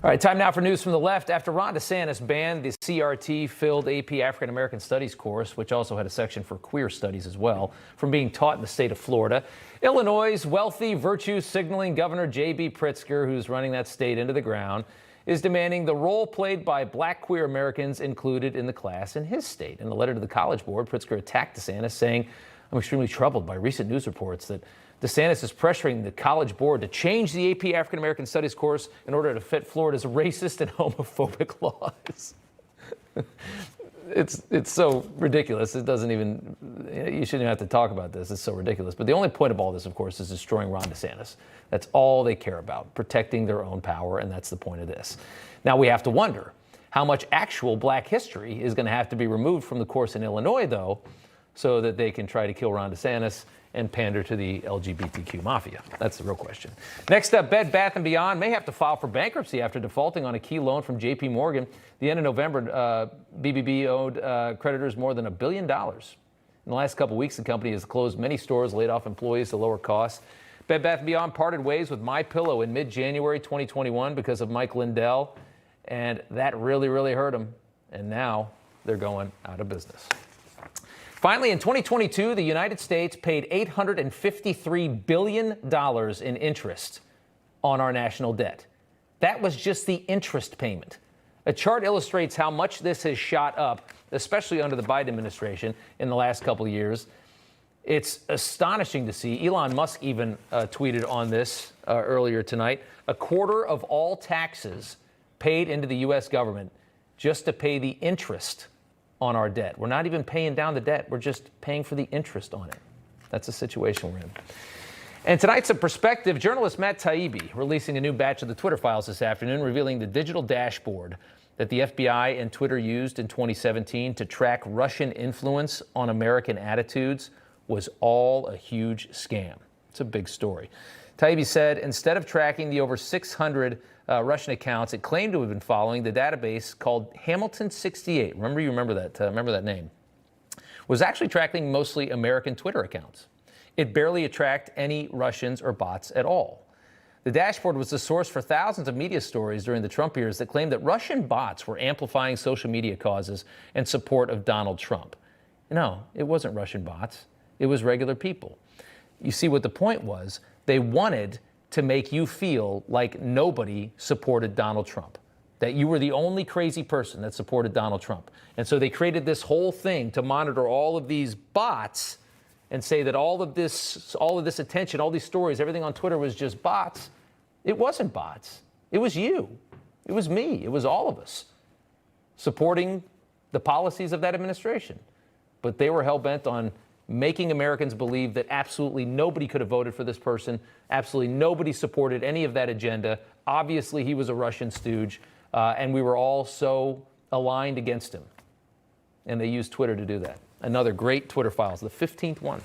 All right, time now for news from the left. After Ron DeSantis banned the CRT-filled AP African American Studies course, which also had a section for queer studies as well, from being taught in the state of Florida, Illinois' wealthy, virtue-signaling Governor J.B. Pritzker, who's running that state into the ground, is demanding the role played by black queer Americans included in the class in his state. In a letter to the College Board, Pritzker attacked DeSantis, saying, "I'm extremely troubled by recent news reports that DeSantis is pressuring the College Board to change the AP African American Studies course in order to fit Florida's racist and homophobic laws." It's so ridiculous. It doesn't even, you shouldn't even have to talk about this. It's so ridiculous. But the only point of all this, of course, is destroying Ron DeSantis. That's all they care about, protecting their own power, and that's the point of this. Now we have to wonder how much actual black history is going to have to be removed from the course in Illinois, though, so that they can try to kill Ron DeSantis and pander to the LGBTQ mafia. That's the real question. Next up, Bed Bath & Beyond may have to file for bankruptcy after defaulting on a key loan from J.P. Morgan. At the end of November, BBB owed creditors more than $1 billion. In the last couple weeks, the company has closed many stores, laid off employees to lower costs. Bed Bath & Beyond parted ways with MyPillow in mid-January 2021 because of Mike Lindell, and that really, really hurt them. And now they're going out of business. Finally, in 2022, the United States paid $853 billion in interest on our national debt. That was just the interest payment. A chart illustrates how much this has shot up, especially under the Biden administration in the last couple of years. It's astonishing to see. Elon Musk even tweeted on this earlier tonight. A quarter of all taxes paid into the U.S. government just to pay the interest on our debt. We're not even paying down the debt. We're just paying for the interest on it. That's the situation we're in. And tonight's A Perspective. Journalist Matt Taibi releasing a new batch of the Twitter files this afternoon, revealing the digital dashboard that the FBI and Twitter used in 2017 to track Russian influence on American attitudes was all a huge scam. It's a big story. Taibi said instead of tracking the over 600 Russian accounts it claimed to have been following, the database called Hamilton 68, remember that name, was actually tracking mostly American Twitter accounts. It barely tracked any Russians or bots at all. The dashboard was the source for thousands of media stories during the Trump years that claimed that Russian bots were amplifying social media causes in support of Donald Trump. No, it wasn't Russian bots. It was regular people. You see what the point was? They wanted to make you feel like nobody supported Donald Trump, that you were the only crazy person that supported Donald Trump. And so they created this whole thing to monitor all of these bots and say that all of this attention, all these stories, everything on Twitter was just bots. It wasn't bots. It was you. It was me. It was all of us supporting the policies of that administration. But they were hell-bent on making Americans believe that absolutely nobody could have voted for this person. Absolutely nobody supported any of that agenda. Obviously, he was a Russian stooge, and we were all so aligned against him. And they used Twitter to do that. Another great Twitter files, the 15th one.